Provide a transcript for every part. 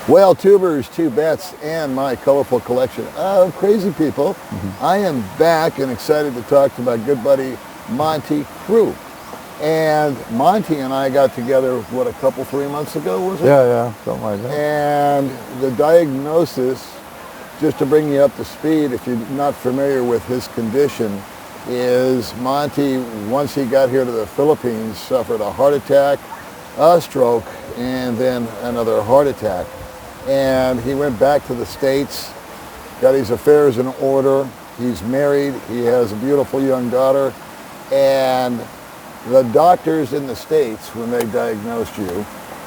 Well, tubers, two bets, and my colorful collection of crazy people. I am back and excited to talk to my good buddy Monty Crew. And Monty and I got together, what, a couple, 3 months ago, was it? Yeah, something like that. And the diagnosis, just to bring you up to speed, if you're not familiar with his condition, is Monty, once he got here to the Philippines, suffered a heart attack, a stroke, and then another heart attack. And he went back to the States, got his affairs in order. He's married. He has a beautiful young daughter. And the doctors in the States, when they diagnosed you,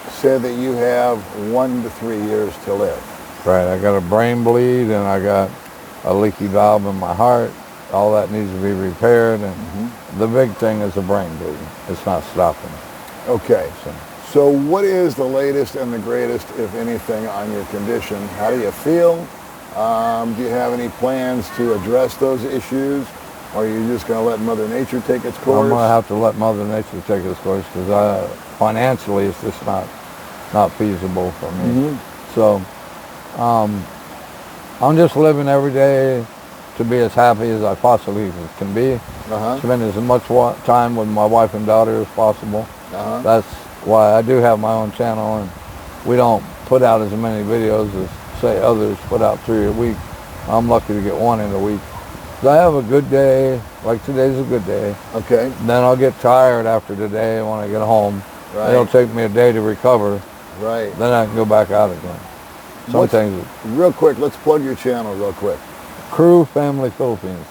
said that you have 1 to 3 years to live. Right, I got a brain bleed and I got a leaky valve in my heart. All that needs to be repaired, and the big thing is the brain bleed. It's not stopping. Okay. So what is the latest and the greatest, if anything, on your condition? How do you feel? Do you have any plans to address those issues? Or are you just going to let Mother Nature take its course? I'm going to have to let Mother Nature take its course because financially it's just not feasible for me. So I'm just living every day to be as happy as I possibly can be. Spend as much time with my wife and daughter as possible. That's why I do have my own channel, and we don't put out as many videos as, say, others put out 3 a week. I'm lucky to get 1 in a week. So I have a good day, like today's a good day. Okay. Then I'll get tired after today when I get home. Right. It'll take me a day to recover. Right. Then I can go back out again. Real quick, let's plug your channel real quick. Crew Family Philippines.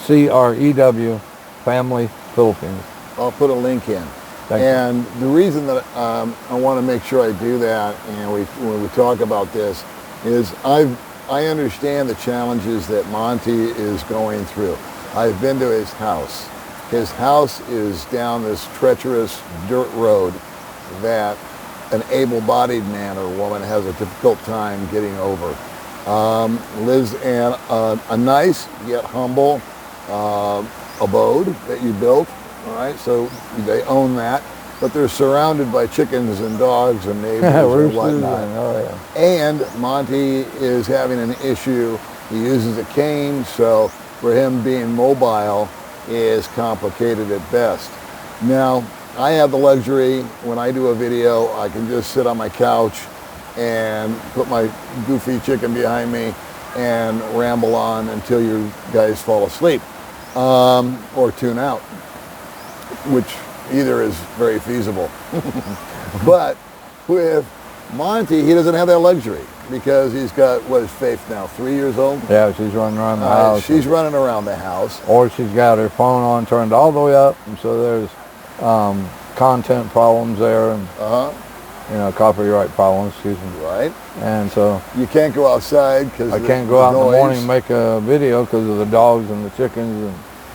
CREW Family Philippines. I'll put a link in. Thank you. The reason that I want to make sure I do that, and when we talk about this, is I understand the challenges that Monty is going through. I've been to his house. His house is down this treacherous dirt road that an able-bodied man or woman has a difficult time getting over. Lives in a nice yet humble abode that you built. All right, so they own that, but they're surrounded by chickens and dogs and neighbors and whatnot. And Monty is having an issue. He uses a cane, so for him being mobile is complicated at best. Now, I have the luxury, when I do a video, I can just sit on my couch and put my goofy chicken behind me and ramble on until you guys fall asleep or tune out, which either is very feasible. But with Monty, he doesn't have that luxury because he's got, what is Faith now, 3 years old? Yeah, she's running around the house. She's running around the house. Or she's got her phone on turned all the way up, and so there's content problems there, and copyright problems, excuse me. Right. And so you can't go outside because I can't go out in the morning and make a video because of the dogs and the chickens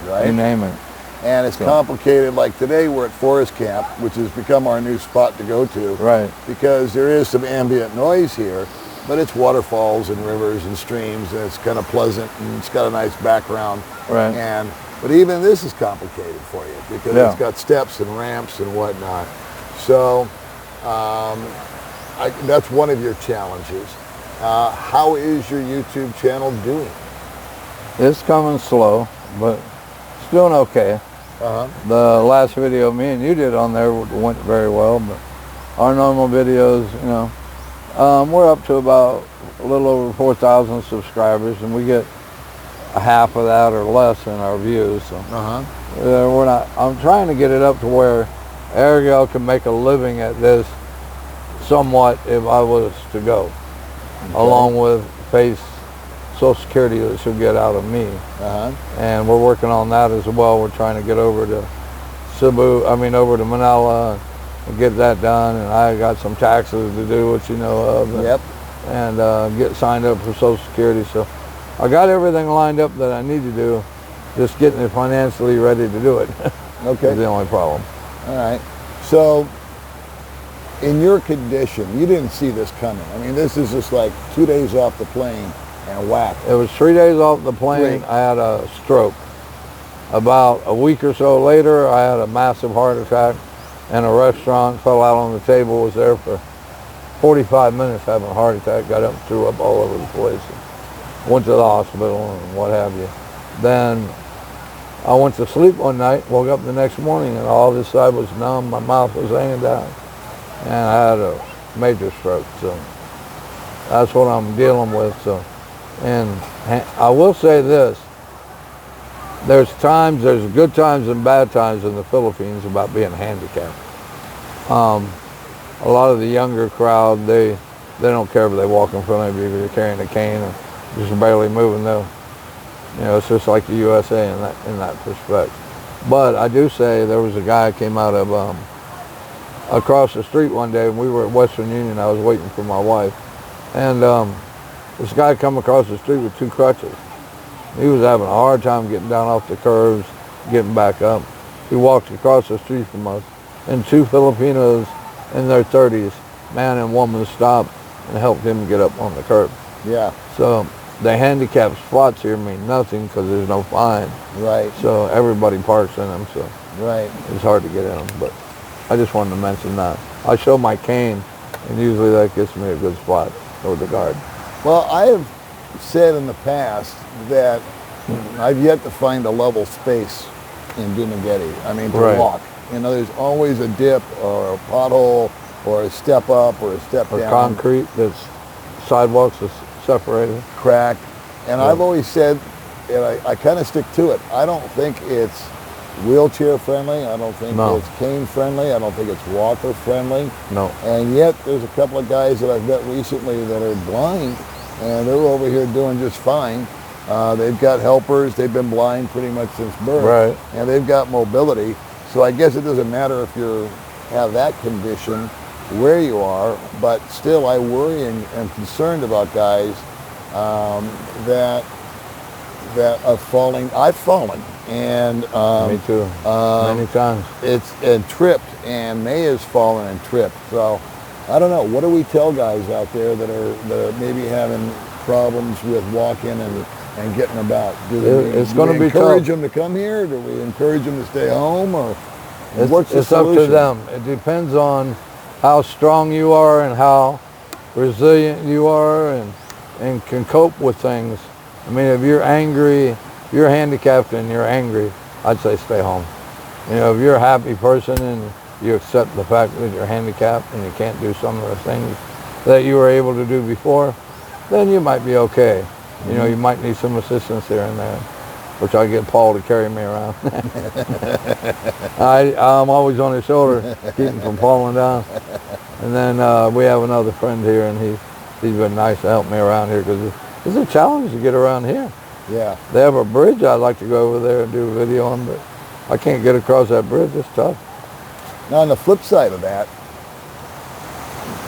and you name it. And it's complicated. Like today we're at Forest Camp, which has become our new spot to go to. Right. Because there is some ambient noise here, but it's waterfalls and rivers and streams, and it's kind of pleasant, and it's got a nice background. Right. But even this is complicated for you because it's got steps and ramps and whatnot. So that's one of your challenges. How is your YouTube channel doing? It's coming slow, but it's doing okay. The last video me and you did on there went very well, but our normal videos, we're up to about a little over 4,000 subscribers, and we get a half of that or less in our views. So we're not. I'm trying to get it up to where Ariel can make a living at this somewhat if I was to go, along with face Social Security that she'll get out of me. And we're working on that as well. We're trying to get over to over to Manila and get that done. And I got some taxes to do, which you know of. And get signed up for Social Security. So I got everything lined up that I need to do. Just getting it financially ready to do it. Is the only problem. All right. So in your condition, you didn't see this coming. I mean, this is just like 2 days off the plane and whack. It was 3 days off the plane. I had a stroke. About a week or so later, I had a massive heart attack, and a restaurant fell out on the table, was there for 45 minutes having a heart attack, got up and threw up all over the place. Went to the hospital and what have you. Then I went to sleep one night, woke up the next morning, and all this side was numb, my mouth was hanging down, and I had a major stroke. So that's what I'm dealing with. So, and I will say this, there's good times and bad times in the Philippines about being handicapped. A lot of the younger crowd, they don't care if they walk in front of you, if you're carrying a cane or just barely moving though. You know, it's just like the USA in that respect. But I do say there was a guy that came out of across the street one day, and we were at Western Union. I was waiting for my wife, and this guy come across the street with 2 crutches. He was having a hard time getting down off the curves, getting back up. He walked across the street from us, and 2 Filipinos in their 30s, man and woman, stopped and helped him get up on the curb. Yeah. So the handicap spots here mean nothing because there's no fine. Right. So everybody parks in them, so right. It's hard to get in them. But I just wanted to mention that. I show my cane, and usually that gets me a good spot over the guard. Well, I have said in the past that I've yet to find a level space in Dumaguete. I mean, to walk. You know, there's always a dip or a pothole or a step up or a step down. Or concrete that's sidewalks is separated. Cracked. And I've always said, and I kind of stick to it, I don't think it's wheelchair friendly. I don't think it's cane friendly. I don't think it's walker friendly. No. And yet there's a couple of guys that I've met recently that are blind, and they're over here doing just fine. They've got helpers. They've been blind pretty much since birth. Right. And they've got mobility. So I guess it doesn't matter if you have that condition where you are, but still I worry and am concerned about guys that are falling. I've fallen, and me too, many times. And tripped, and May has fallen and tripped. So I don't know. What do we tell guys out there that are maybe having problems with walking and getting about? Do we encourage them to come here? Do we encourage them to stay home? Or it's up to them. It depends on how strong you are and how resilient you are and can cope with things. I mean, if you're angry, you're handicapped and you're angry, I'd say stay home. You know, if you're a happy person and you accept the fact that you're handicapped and you can't do some of the things that you were able to do before, then you might be okay. You know, you might need some assistance here and there, which I get Paul to carry me around. I'm always on his shoulder, keep him from falling down. And then we have another friend here, and he's been nice to help me around here because it's a challenge to get around here. Yeah. They have a bridge I'd like to go over there and do a video on, but I can't get across that bridge. It's tough. Now, on the flip side of that,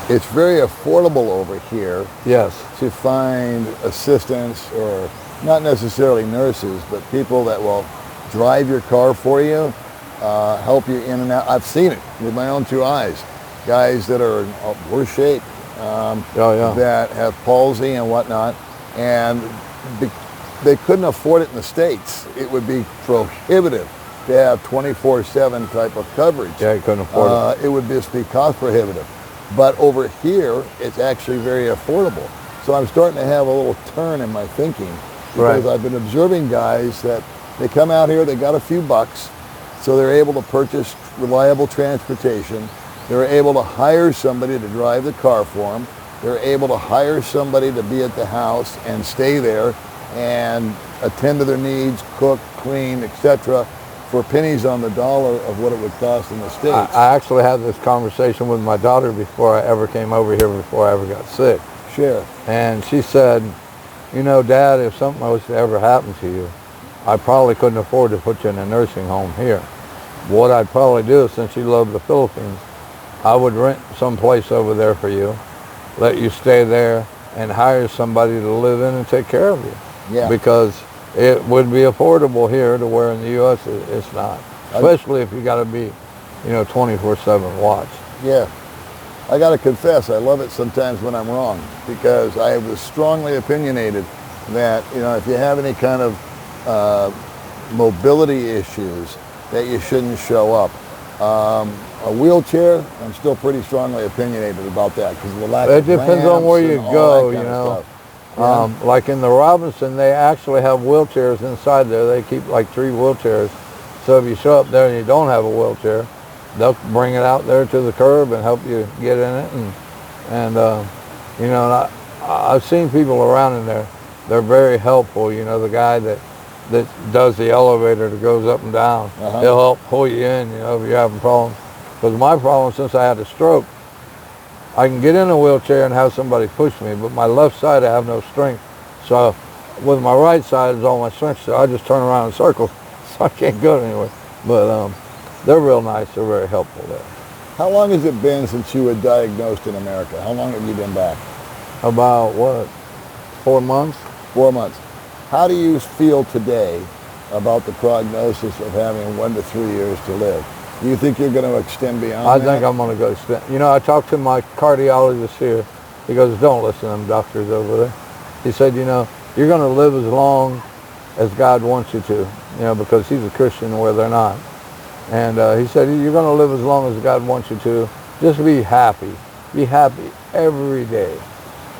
it's very affordable over here. Yes. To find assistants, or not necessarily nurses, but people that will drive your car for you, help you in and out. I've seen it with my own 2 eyes. Guys that are in worse shape, that have palsy and whatnot, and they couldn't afford it in the States. It would be prohibitive to have 24/7 type of coverage. Yeah, you couldn't afford it. It would just be cost prohibitive. But over here, it's actually very affordable. So I'm starting to have a little turn in my thinking, because I've been observing guys that they come out here, they got a few bucks, so they're able to purchase reliable transportation. They're able to hire somebody to drive the car for them. They're able to hire somebody to be at the house and stay there and attend to their needs, cook, clean, etc., for pennies on the dollar of what it would cost in the States. I actually had this conversation with my daughter before I ever came over here, before I ever got sick. Sure. And she said, you know, Dad, if something was to ever happen to you, I probably couldn't afford to put you in a nursing home here. What I'd probably do, since you love the Philippines, I would rent some place over there for you, let you stay there, and hire somebody to live in and take care of you. Yeah. Because it would be affordable here, to where in the U.S. it's not. Especially if you got to be, 24/7 watch. Yeah. I got to confess, I love it sometimes when I'm wrong, because I was strongly opinionated that, if you have any kind of mobility issues, that you shouldn't show up. A wheelchair, I'm still pretty strongly opinionated about that because of the lack It of depends on where you ramps and all go, that you kind of know. stuff. Yeah. Like in the Robinson, they actually have wheelchairs inside there. They keep like 3 wheelchairs. So if you show up there and you don't have a wheelchair, they'll bring it out there to the curb and help you get in it. And you know, and I've seen people around in there. They're very helpful. You know, the guy that does the elevator that goes up and down, he'll help pull you in, you know, if you're having problems. Because my problem, since I had a stroke, I can get in a wheelchair and have somebody push me, but my left side I have no strength. So with my right side is all my strength, so I just turn around in circles, so I can't go anywhere. But they're real nice, they're very helpful there. How long has it been since you were diagnosed in America? How long have you been back? About, what, 4 months? 4 months. How do you feel today about the prognosis of having 1 to 3 years to live? Do you think you're going to extend beyond I that? think I'm going to go extend. You know, I talked to my cardiologist here. He goes, don't listen to them doctors over there. He said, you know, you're going to live as long as God wants you to, you know, because he's a Christian where they're not. And he said, you're going to live as long as God wants you to. Just be happy. Be happy every day.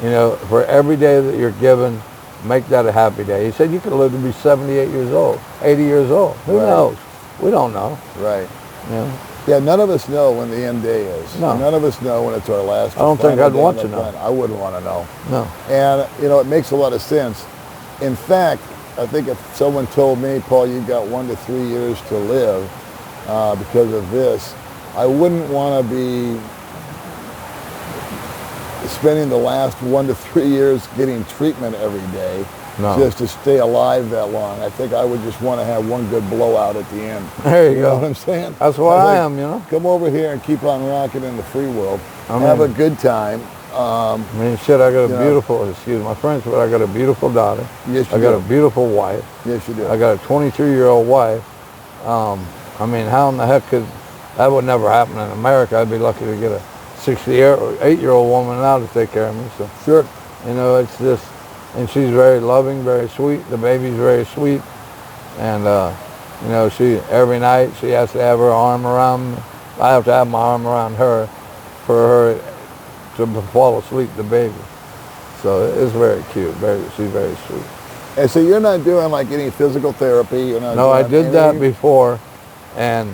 You know, for every day that you're given, make that a happy day. He said you could live to be 78 years old, 80 years old. Who knows? We don't know. Right. Yeah. Yeah, none of us know when the end day is. No. None of us know when it's our last. I don't think I'd want to know. I wouldn't want to know. No. And, you know, it makes a lot of sense. In fact, I think if someone told me, Paul, you've got 1 to 3 years to live because of this, I wouldn't want to be spending the last 1 to 3 years getting treatment every day just to stay alive that long. I think I would just want to have one good blowout at the end. There you You go. know what I'm saying? That's what I am, you know. Come over here and keep on rocking in the free world. I Have a mean- good time. I mean, shit, I got a beautiful, excuse my French, but I got a beautiful daughter. Yes, you I got do. a beautiful wife. Yes, you do. I got a 23-year-old wife. I mean, how in the heck could, that would never happen in America. I'd be lucky to get a 68-year-old woman now to take care of me. So, Sure. you know, it's just, and she's very loving, very sweet. The baby's very sweet. And, you know, every night she has to have her arm around me. I have to have my arm around her for her to fall asleep, the baby. So it's very cute. She's very sweet. And so you're not doing like any physical therapy? You're not No, I doing did that anything? before, and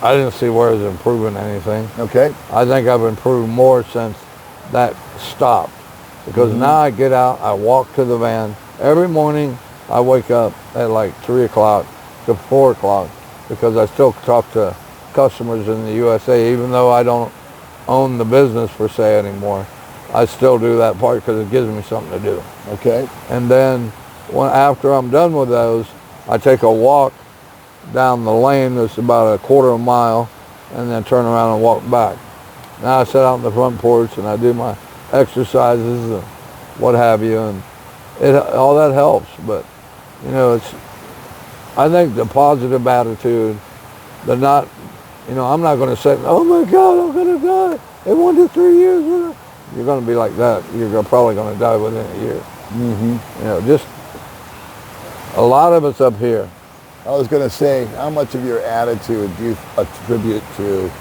I didn't see where it was improving anything. Okay. I think I've improved more since that stopped. Because now I get out, I walk to the van. Every morning I wake up at like 3 o'clock to 4 o'clock because I still talk to customers in the USA, even though I don't own the business per se anymore. I still do that part because it gives me something to do. Okay. And then after I'm done with those, I take a walk down the lane that's about a quarter of a mile and then turn around and walk back. Now I sit out on the front porch and I do my exercises and what have you, and all that helps. But you know, I think the positive attitude, the not, you know, I'm not going to say, oh my God, I'm going to die in 1 to 3 years. You're going to be like that. You're probably going to die within a year. You know, just a lot of it's up here. I was going to say, how much of your attitude do you attribute to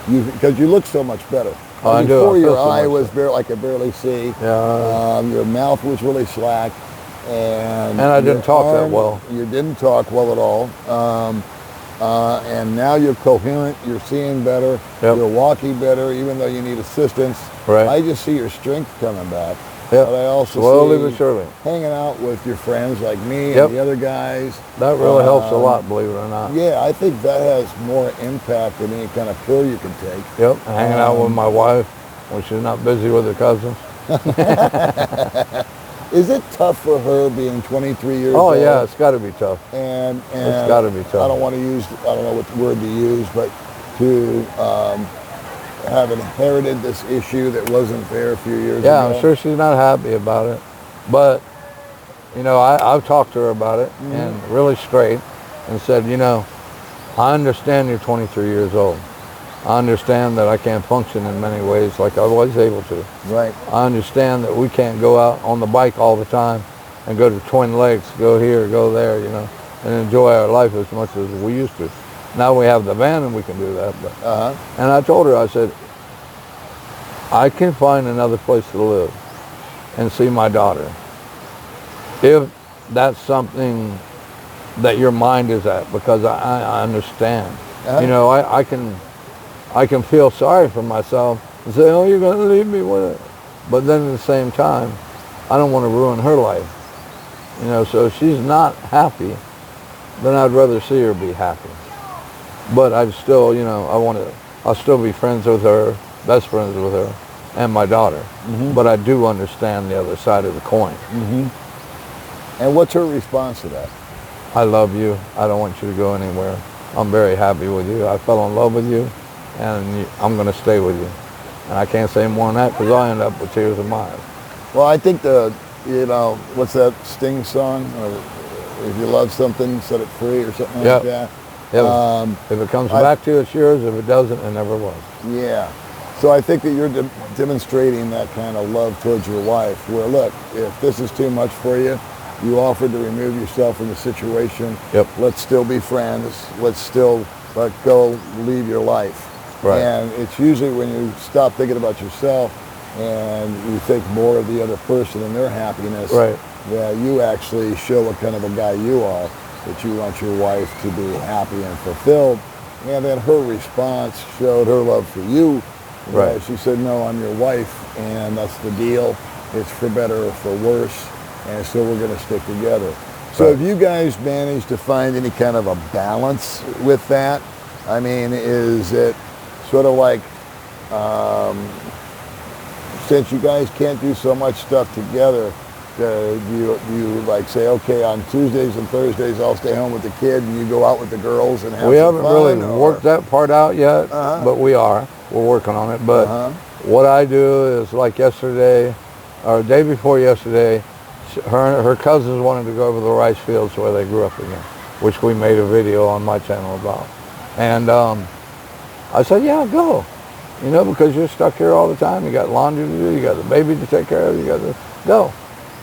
you? Because you look so much better. Oh, I do. Before I feel your so eye much was barely, I could barely see. Yeah. Your mouth was really slack. And I didn't your talk that arm, well. You didn't talk well at all. And now you're coherent. You're seeing better. Yep. You're walking better, even though you need assistance. Right. I just see your strength coming back. Yep. But I also Slowly see but surely. hanging out with your friends like me Yep. and the other guys. That really helps a lot, believe it or not. Yeah, I think that has more impact than any kind of pill you can take. Yep. Hanging out with my wife when she's not busy with her cousins. Is it tough for her being 23 years Oh old? yeah, it's got to be tough. And It's got to be tough. I don't want to use, I don't know what word to use, but to have inherited this issue that wasn't there a few years ago. Yeah, I'm sure she's not happy about it. But, you know, I've talked to her about it and really straight and said, you know, I understand you're 23 years old. I understand that I can't function in many ways like I was able to. Right. I understand that we can't go out on the bike all the time and go to Twin Lakes, go here, go there, you know, and enjoy our life as much as we used to. Now we have the van and we can do that. But, Uh-huh. and I told her, I said, I can find another place to live and see my daughter. If that's something that your mind is at, because I understand. Uh-huh. You know, I can feel sorry for myself and say, oh, you're going to leave me with it. But then at the same time, I don't want to ruin her life. You know, so if she's not happy, then I'd rather see her be happy. But I'd still, you know, I'll still be friends with her, best friends with her, and my daughter. Mm-hmm. But I do understand the other side of the coin. Mm-hmm. And what's her response to that? I love you. I don't want you to go anywhere. I'm very happy with you. I fell in love with you, and I'm going to stay with you. And I can't say more than that because I'll end up with tears in my eyes. Well, I think you know, what's that Sting song? If you love something, set it free or something like that. If it comes back to you, it's yours. If it doesn't, it never was. Yeah. So I think that you're demonstrating that kind of love towards your wife where, look, if this is too much for you, you offered to remove yourself from the situation. Yep. Let's still be friends. Let's still go leave your life. Right. And it's usually when you stop thinking about yourself and you think more of the other person and their happiness, right, that you actually show what kind of a guy you are, that you want your wife to be happy and fulfilled. And then her response showed her love for you. Right. She said, no, I'm your wife, and that's the deal. It's for better or for worse, and so we're going to stick together. So Right. have you guys managed to find any kind of a balance with that? I mean, is it sort of like, since you guys can't do so much stuff together, you like say, okay, on Tuesdays and Thursdays I'll stay home with the kid, and you go out with the girls and have we some haven't fun, really or? worked that part out yet, Uh-huh. but we're working on it. But Uh-huh. what I do is, like yesterday, or the day before yesterday, her cousins wanted to go over the rice fields where they grew up again, which we made a video on my channel about. And I said, yeah, go. You know, because you're stuck here all the time. You got laundry to do. You got the baby to take care of. You got to go.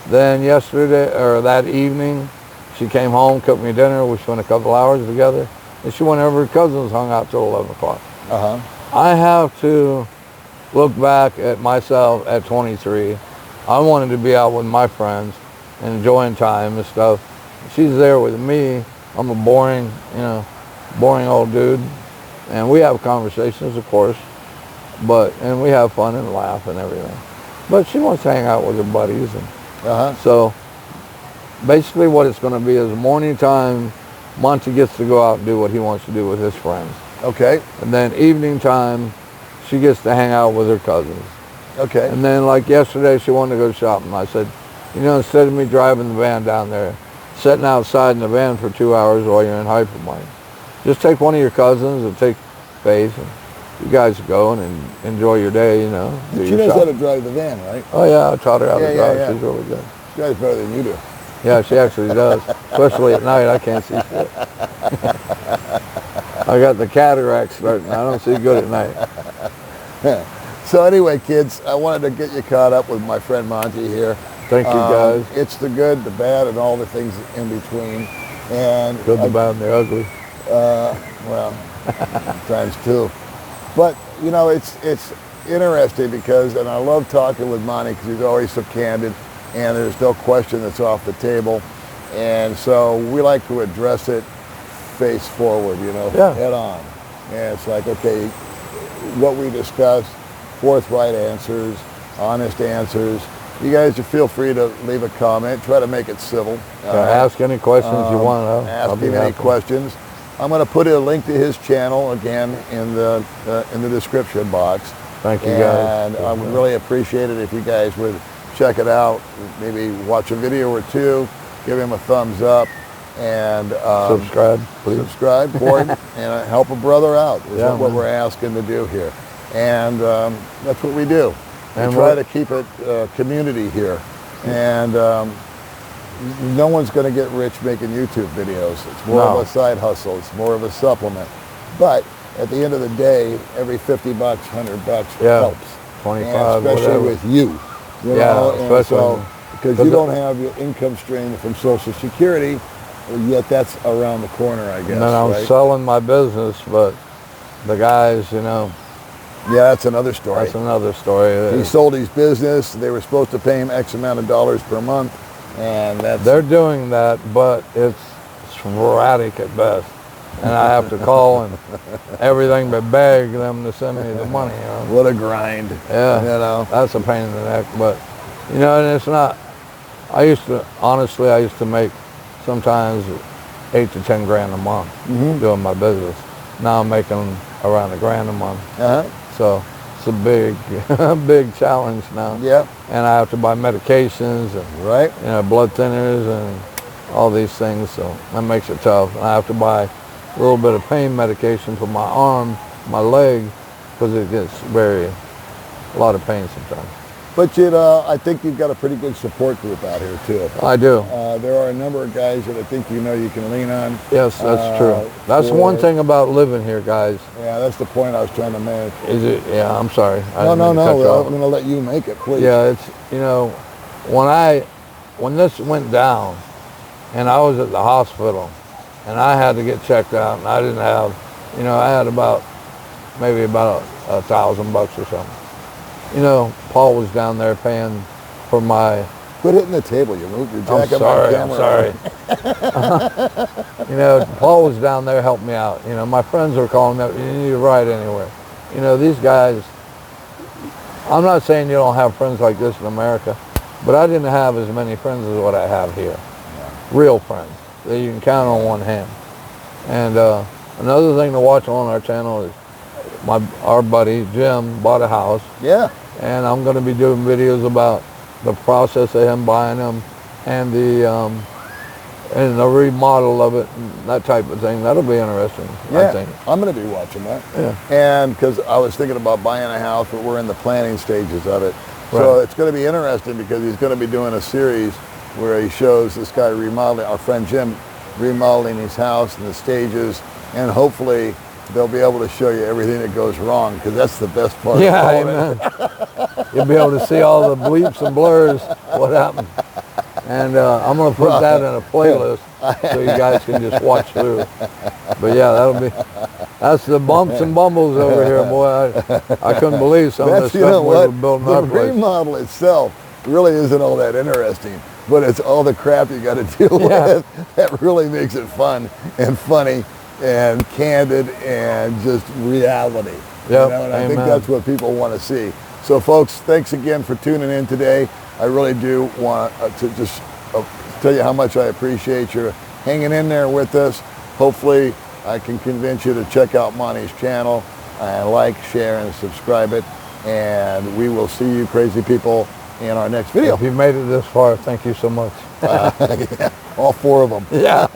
Then yesterday, or that evening, she came home, cooked me dinner. We spent a couple hours together. And she went over, her cousins hung out till 11 o'clock. Uh-huh. I have to look back at myself at 23. I wanted to be out with my friends and enjoying time and stuff. She's there with me. I'm a boring old dude. And we have conversations, of course, and we have fun and laugh and everything. But she wants to hang out with her buddies. And so basically what it's going to be is morning time, Monty gets to go out and do what he wants to do with his friends. Okay. And then evening time, she gets to hang out with her cousins. Okay. And then like yesterday, she wanted to go shopping. I said, you know, instead of me driving the van down there, sitting outside in the van for 2 hours while you're in Hypermine, just take one of your cousins and take Faith, and you guys go and enjoy your day, you know. But she knows how to drive the van, right? Oh yeah, I taught her how to drive. Yeah. She's really good. She drives better than you do. Yeah, she actually does. Especially at night, I can't see shit. I got the cataracts starting. I don't see good at night. So anyway, kids, I wanted to get you caught up with my friend Monty here. Thank you, guys. It's the good, the bad, and all the things in between. And Good, the bad, and the ugly. Well, times two. But, you know, it's interesting because, and I love talking with Monty because he's always so candid, and there's no question that's off the table. And so we like to address it face forward, you know, head on. And it's like, okay, what we discussed, forthright answers, honest answers. You guys feel free to leave a comment. Try to make it civil. Ask any questions you want. Ask him any questions. I'm going to put a link to his channel again in the description box. Thank you, guys. And I would really appreciate it if you guys would check it out. Maybe watch a video or two, give him a thumbs up, and subscribe, please. Subscribe for him and help a brother out. Is what we're asking to do here, and that's what we do. We try to keep it community here, and no one's going to get rich making YouTube videos. It's more of a side hustle. It's more of a supplement. But at the end of the day, every $50, $100 helps. 25, and especially whatever. with you. You know? especially because you don't have your income stream from Social Security, yet that's around the corner, I guess. And then I'm right? selling my business, but the guys, you know, Yeah, that's another story. that's another story. He sold his business. They were supposed to pay him X amount of dollars per month, and that's They're doing that, but it's sporadic at best. And I have to call and everything but beg them to send me the money, you know. what a grind. Yeah, You know. that's a pain in the neck. But, you know, and it's not, honestly, I used to make sometimes 8 to 10 grand a month doing my business. Now I'm making around $1,000 a month. Uh-huh. So it's a big, big challenge now. Yeah. And I have to buy medications and, Right. you know, blood thinners and all these things. So that makes it tough. And I have to buy a little bit of pain medication for my arm, my leg, because it gets a lot of pain sometimes. But I think you've got a pretty good support group out here too. I do. There are a number of guys that I think you can lean on. Yes, that's true. That's one thing about living here, guys. Yeah, that's the point I was trying to make. Is it? Yeah, I'm sorry. No. I'm going to let you make it, please. Yeah, it's, you know, when this went down and I was at the hospital and I had to get checked out and I didn't have, you know, I had maybe about $1,000 or something. You know, Paul was down there paying for my... Quit hitting the table. You moved your jacket I'm sorry. You know, Paul was down there helping me out. You know, my friends were calling me up, you need to ride anywhere. You know, these guys, I'm not saying you don't have friends like this in America, but I didn't have as many friends as what I have here. Yeah. Real friends that you can count on one hand. And another thing to watch on our channel is our buddy Jim bought a house. Yeah. And I'm going to be doing videos about the process of him buying them and the remodel of it and that type of thing. That'll be interesting, Yeah, I think. I'm going to be watching that. Yeah. And because I was thinking about buying a house, but we're in the planning stages of it. So it's going to be interesting because he's going to be doing a series where he shows this guy remodeling, our friend Jim, remodeling his house and the stages, and hopefully they'll be able to show you everything that goes wrong, because that's the best part. Yeah, amen. You'll be able to see all the bleeps and blurs, what happened. And I'm going to put that in a playlist so you guys can just watch through. But yeah, that's the bumps and bumbles over here, boy. I couldn't believe some of the stuff we were building our place. The remodel itself really isn't all that interesting, but it's all the crap you got to deal with that really makes it fun and funny and candid and just reality. Yep. You know, and I think that's what people want to see. So folks, thanks again for tuning in today. I really do want to just tell you how much I appreciate you hanging in there with us. Hopefully I can convince you to check out Monty's channel and like, share, and subscribe it. And we will see you crazy people in our next video. If you made it this far, thank you so much. Yeah, all 4 of them. Yeah.